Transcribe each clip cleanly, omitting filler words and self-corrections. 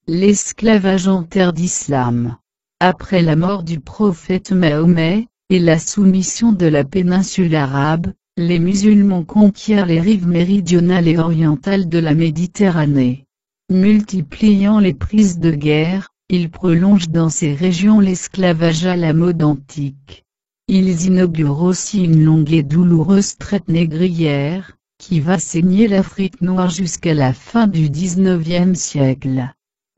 L'esclavage en terre d'islam. Après la mort du prophète Mahomet, et la soumission de la péninsule arabe, les musulmans conquièrent les rives méridionales et orientales de la Méditerranée. Multipliant les prises de guerre, ils prolongent dans ces régions l'esclavage à la mode antique. Ils inaugurent aussi une longue et douloureuse traite négrière, qui va saigner l'Afrique noire jusqu'à la fin du XIXe siècle.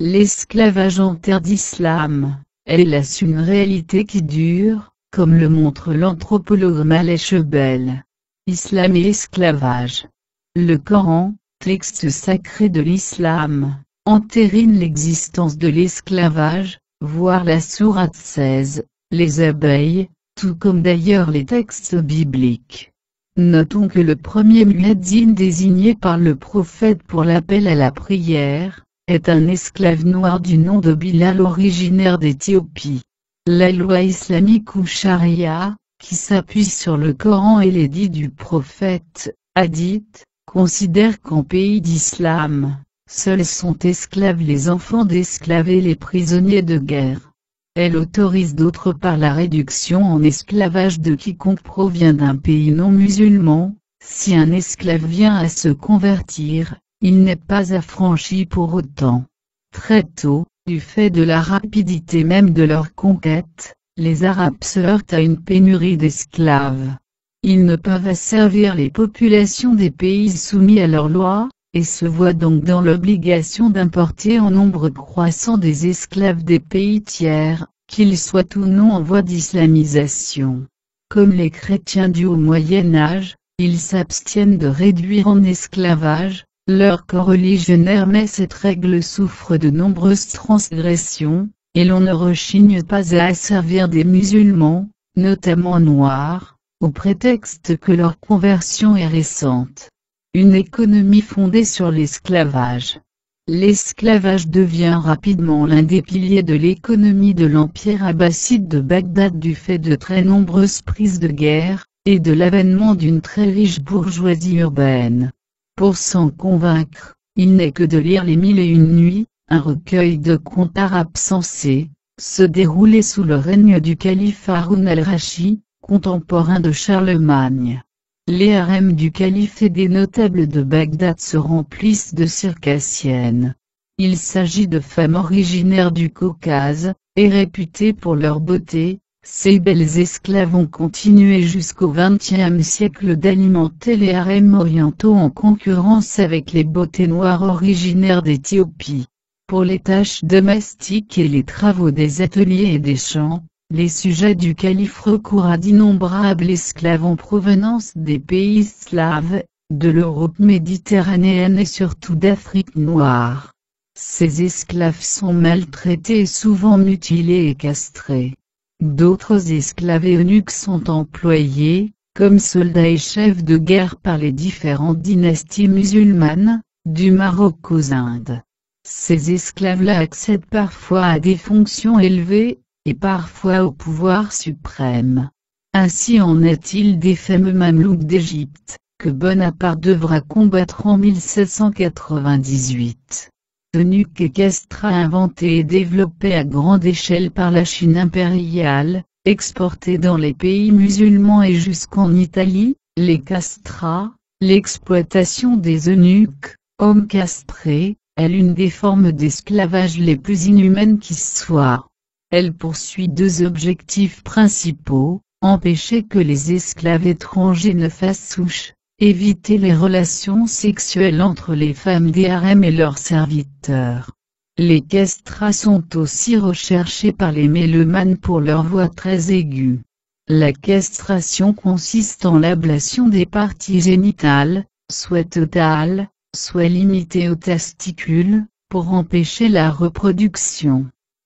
L'esclavage en terre d'islam, hélas une réalité qui dure, comme le montre l'anthropologue Malek Chebel. Islam et esclavage. Le Coran, texte sacré de l'islam, entérine l'existence de l'esclavage, voire la sourate 16, les abeilles, tout comme d'ailleurs les textes bibliques. Notons que le premier muezzin désigné par le prophète pour l'appel à la prière, est un esclave noir du nom de Bilal originaire d'Éthiopie. La loi islamique ou charia, qui s'appuie sur le Coran et l'édit du prophète, hadith, considère qu'en pays d'islam, seuls sont esclaves les enfants d'esclaves et les prisonniers de guerre. Elle autorise d'autre part la réduction en esclavage de quiconque provient d'un pays non musulman. Si un esclave vient à se convertir, il n'est pas affranchi pour autant. Très tôt, du fait de la rapidité même de leur conquête, les Arabes se heurtent à une pénurie d'esclaves. Ils ne peuvent asservir les populations des pays soumis à leurs lois, et se voient donc dans l'obligation d'importer en nombre croissant des esclaves des pays tiers, qu'ils soient ou non en voie d'islamisation. Comme les chrétiens du Haut Moyen-Âge, ils s'abstiennent de réduire en esclavage leur corps religionnaire, mais cette règle souffre de nombreuses transgressions, et l'on ne rechigne pas à asservir des musulmans, notamment noirs, au prétexte que leur conversion est récente. Une économie fondée sur l'esclavage. L'esclavage devient rapidement l'un des piliers de l'économie de l'empire abbasside de Bagdad du fait de très nombreuses prises de guerre, et de l'avènement d'une très riche bourgeoisie urbaine. Pour s'en convaincre, il n'est que de lire les Mille et une nuits, un recueil de contes arabes censés se dérouler sous le règne du calife Haroun al-Rachid, contemporain de Charlemagne. Les harems du calife et des notables de Bagdad se remplissent de circassiennes. Il s'agit de femmes originaires du Caucase, et réputées pour leur beauté. Ces belles esclaves ont continué jusqu'au XXe siècle d'alimenter les harems orientaux en concurrence avec les beautés noires originaires d'Éthiopie. Pour les tâches domestiques et les travaux des ateliers et des champs, les sujets du calife recourent à d'innombrables esclaves en provenance des pays slaves, de l'Europe méditerranéenne et surtout d'Afrique noire. Ces esclaves sont maltraités et souvent mutilés et castrés. D'autres esclaves et eunuques sont employés, comme soldats et chefs de guerre par les différentes dynasties musulmanes, du Maroc aux Indes. Ces esclaves-là accèdent parfois à des fonctions élevées, et parfois au pouvoir suprême. Ainsi en est-il des fameux Mamelouks d'Égypte, que Bonaparte devra combattre en 1798. Eunuques et castrats inventés et développés à grande échelle par la Chine impériale, exportés dans les pays musulmans et jusqu'en Italie, les castrats, l'exploitation des eunuques, hommes castrés, est l'une des formes d'esclavage les plus inhumaines qui soient. Elle poursuit deux objectifs principaux, empêcher que les esclaves étrangers ne fassent souche, éviter les relations sexuelles entre les femmes des harems et leurs serviteurs. Les castrats sont aussi recherchés par les mélomanes pour leur voix très aiguë. La castration consiste en l'ablation des parties génitales, soit totale, soit limitée aux testicules, pour empêcher la reproduction.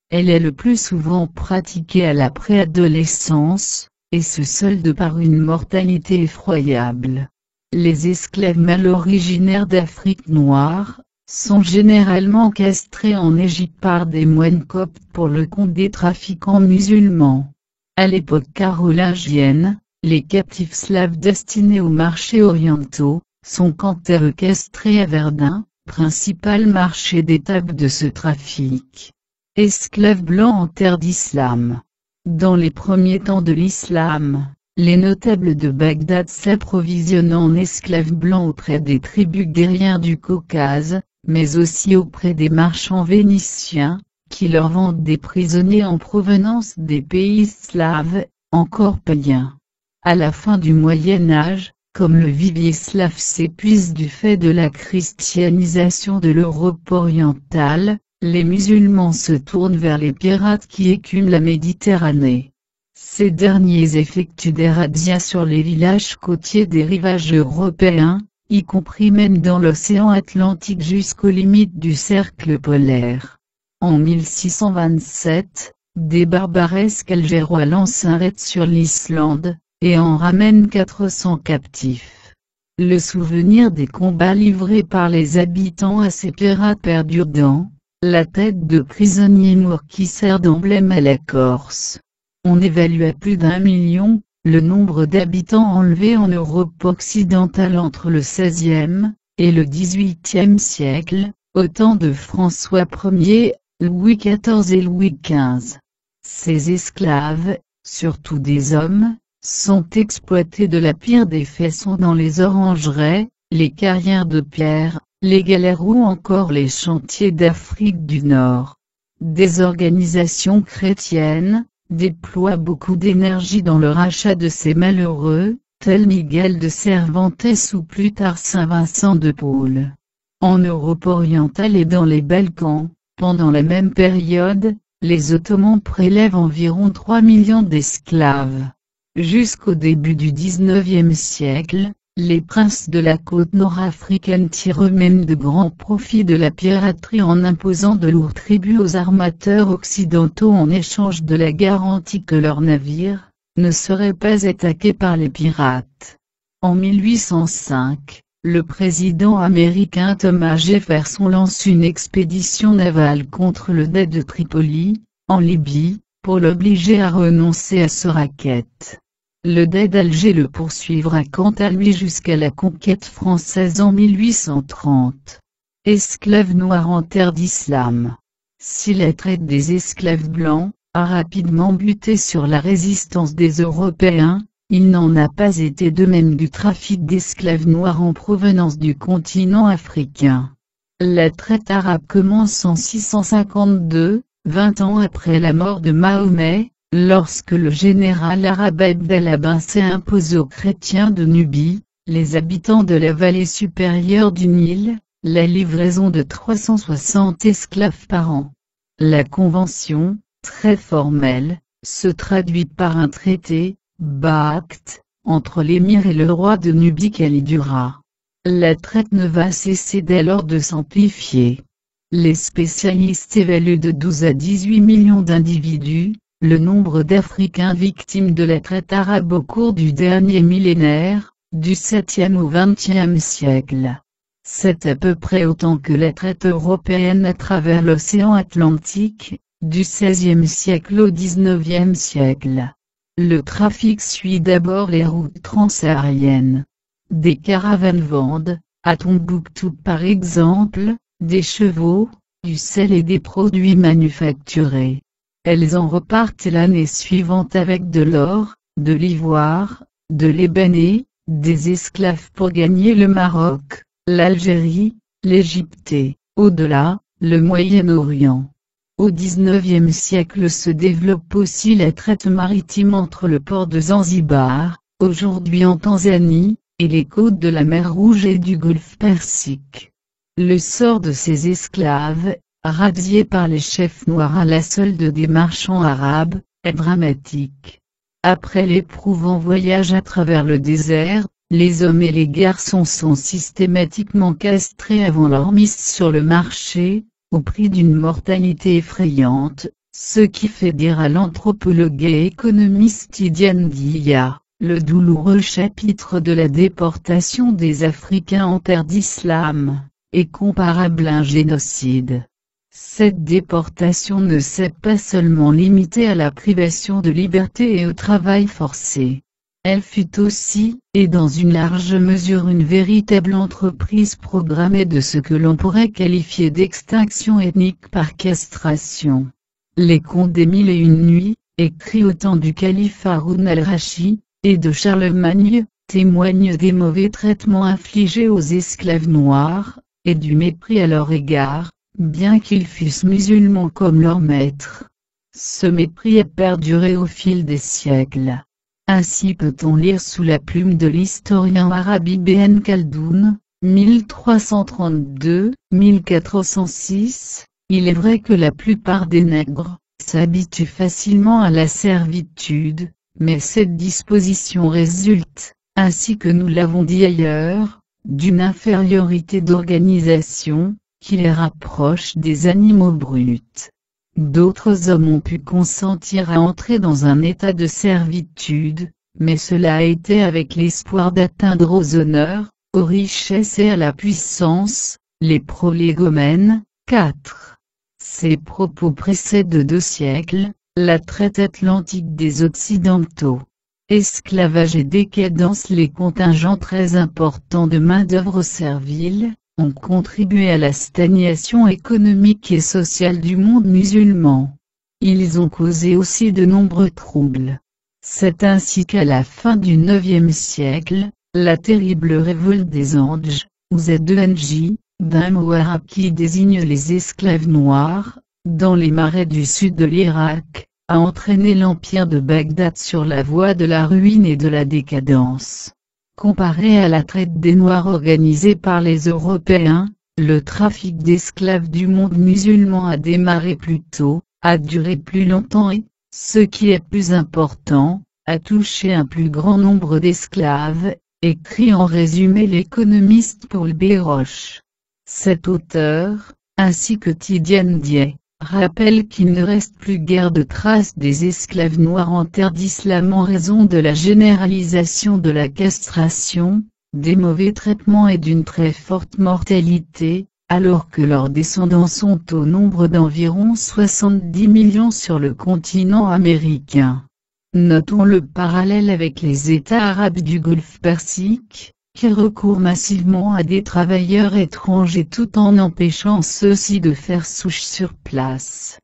Elle est le plus souvent pratiquée à la préadolescence, et se solde par une mortalité effroyable. Les esclaves mâles originaires d'Afrique noire, sont généralement castrés en Égypte par des moines coptes pour le compte des trafiquants musulmans. À l'époque carolingienne, les captifs slaves destinés aux marchés orientaux, sont quant à eux castrés à Verdun, Principal marché d'étape de ce trafic. Esclaves blancs en terre d'islam. Dans les premiers temps de l'islam, les notables de Bagdad s'approvisionnent en esclaves blancs auprès des tribus guerrières du Caucase, mais aussi auprès des marchands vénitiens, qui leur vendent des prisonniers en provenance des pays slaves, encore païens. À la fin du Moyen Âge, comme le vivier slave s'épuise du fait de la christianisation de l'Europe orientale, les musulmans se tournent vers les pirates qui écument la Méditerranée. Ces derniers effectuent des razzias sur les villages côtiers des rivages européens, y compris même dans l'océan Atlantique jusqu'aux limites du cercle polaire. En 1627, des barbaresques algérois lancent un raid sur l'Islande, et en ramènent 400 captifs. Le souvenir des combats livrés par les habitants à ces pirates perdure dans la tête de prisonniers noirs qui sert d'emblème à la Corse. On évalue à plus d'1 million le nombre d'habitants enlevés en Europe occidentale entre le XVIe et le XVIIIe siècle, au temps de François Ier, Louis XIV et Louis XV. Ces esclaves, surtout des hommes, sont exploités de la pire des façons dans les orangeries, les carrières de pierre, les galères ou encore les chantiers d'Afrique du Nord. Des organisations chrétiennes déploient beaucoup d'énergie dans le rachat de ces malheureux, tels Miguel de Cervantes ou plus tard Saint Vincent de Paul. En Europe orientale et dans les Balkans, pendant la même période, les Ottomans prélèvent environ 3 millions d'esclaves. Jusqu'au début du XIXe siècle, les princes de la côte nord-africaine tirent eux-mêmes de grands profits de la piraterie en imposant de lourds tributs aux armateurs occidentaux en échange de la garantie que leurs navires ne seraient pas attaqués par les pirates. En 1805, le président américain Thomas Jefferson lance une expédition navale contre le Dey de Tripoli, en Libye, pour l'obliger à renoncer à ce racket. Le Dey d'Alger le poursuivra quant à lui jusqu'à la conquête française en 1830. Esclaves noirs en terre d'islam. Si la traite des esclaves blancs a rapidement buté sur la résistance des Européens, il n'en a pas été de même du trafic d'esclaves noirs en provenance du continent africain. La traite arabe commence en 652, 20 ans après la mort de Mahomet, lorsque le général arabe Abdallah bin s'est imposé aux chrétiens de Nubie, les habitants de la vallée supérieure du Nil, la livraison de 360 esclaves par an. La convention, très formelle, se traduit par un traité, Ba'act, entre l'émir et le roi de Nubie Khalidura. La traite ne va cesser dès lors de s'amplifier. Les spécialistes évaluent de 12 à 18 millions d'individus, le nombre d'Africains victimes de la traite arabe au cours du dernier millénaire, du 7e au 20e siècle. C'est à peu près autant que la traite européenne à travers l'océan Atlantique, du XVIe siècle au XIXe siècle. Le trafic suit d'abord les routes transsahariennes. Des caravanes vendent, à Tombouctou par exemple, des chevaux, du sel et des produits manufacturés. Elles en repartent l'année suivante avec de l'or, de l'ivoire, de l'ébène, des esclaves pour gagner le Maroc, l'Algérie, l'Égypte et, au-delà, le Moyen-Orient. Au XIXe siècle se développe aussi la traite maritime entre le port de Zanzibar, aujourd'hui en Tanzanie, et les côtes de la mer Rouge et du Golfe Persique. Le sort de ces esclaves, razziés par les chefs noirs à la solde des marchands arabes, est dramatique. Après l'éprouvant voyage à travers le désert, les hommes et les garçons sont systématiquement castrés avant leur mise sur le marché, au prix d'une mortalité effrayante, ce qui fait dire à l'anthropologue et économiste Idiane Dia, le douloureux chapitre de la déportation des Africains en terre d'islam, est comparable à un génocide. Cette déportation ne s'est pas seulement limitée à la privation de liberté et au travail forcé. Elle fut aussi, et dans une large mesure, une véritable entreprise programmée de ce que l'on pourrait qualifier d'extinction ethnique par castration. Les contes des Mille et une nuits, écrits au temps du calife Haroun al-Rachid, et de Charlemagne, témoignent des mauvais traitements infligés aux esclaves noirs, et du mépris à leur égard, bien qu'ils fussent musulmans comme leurs maîtres. Ce mépris a perduré au fil des siècles. Ainsi peut-on lire sous la plume de l'historien arabe Ibn Khaldoun, 1332-1406, il est vrai que la plupart des nègres s'habituent facilement à la servitude, mais cette disposition résulte, ainsi que nous l'avons dit ailleurs, d'une infériorité d'organisation, qui les rapproche des animaux bruts. D'autres hommes ont pu consentir à entrer dans un état de servitude, mais cela a été avec l'espoir d'atteindre aux honneurs, aux richesses et à la puissance, les prolégomènes. 4. Ces propos précèdent 2 siècles, la traite atlantique des Occidentaux. Esclavage et décadence. Les contingents très importants de main-d'œuvre servile ont contribué à la stagnation économique et sociale du monde musulman. Ils ont causé aussi de nombreux troubles. C'est ainsi qu'à la fin du IXe siècle, la terrible révolte des Anges, ou Zeng, d'un mot arabe qui désigne les esclaves noirs, dans les marais du sud de l'Irak, a entraîné l'empire de Bagdad sur la voie de la ruine et de la décadence. Comparé à la traite des Noirs organisée par les Européens, le trafic d'esclaves du monde musulman a démarré plus tôt, a duré plus longtemps et, ce qui est plus important, a touché un plus grand nombre d'esclaves, écrit en résumé l'économiste Paul B. Roche. Cet auteur, ainsi que Tidiane Dieye, rappelle qu'il ne reste plus guère de traces des esclaves noirs en terre d'islam en raison de la généralisation de la castration, des mauvais traitements et d'une très forte mortalité, alors que leurs descendants sont au nombre d'environ 70 millions sur le continent américain. Notons le parallèle avec les États arabes du Golfe Persique, qui recourent massivement à des travailleurs étrangers tout en empêchant ceux-ci de faire souche sur place.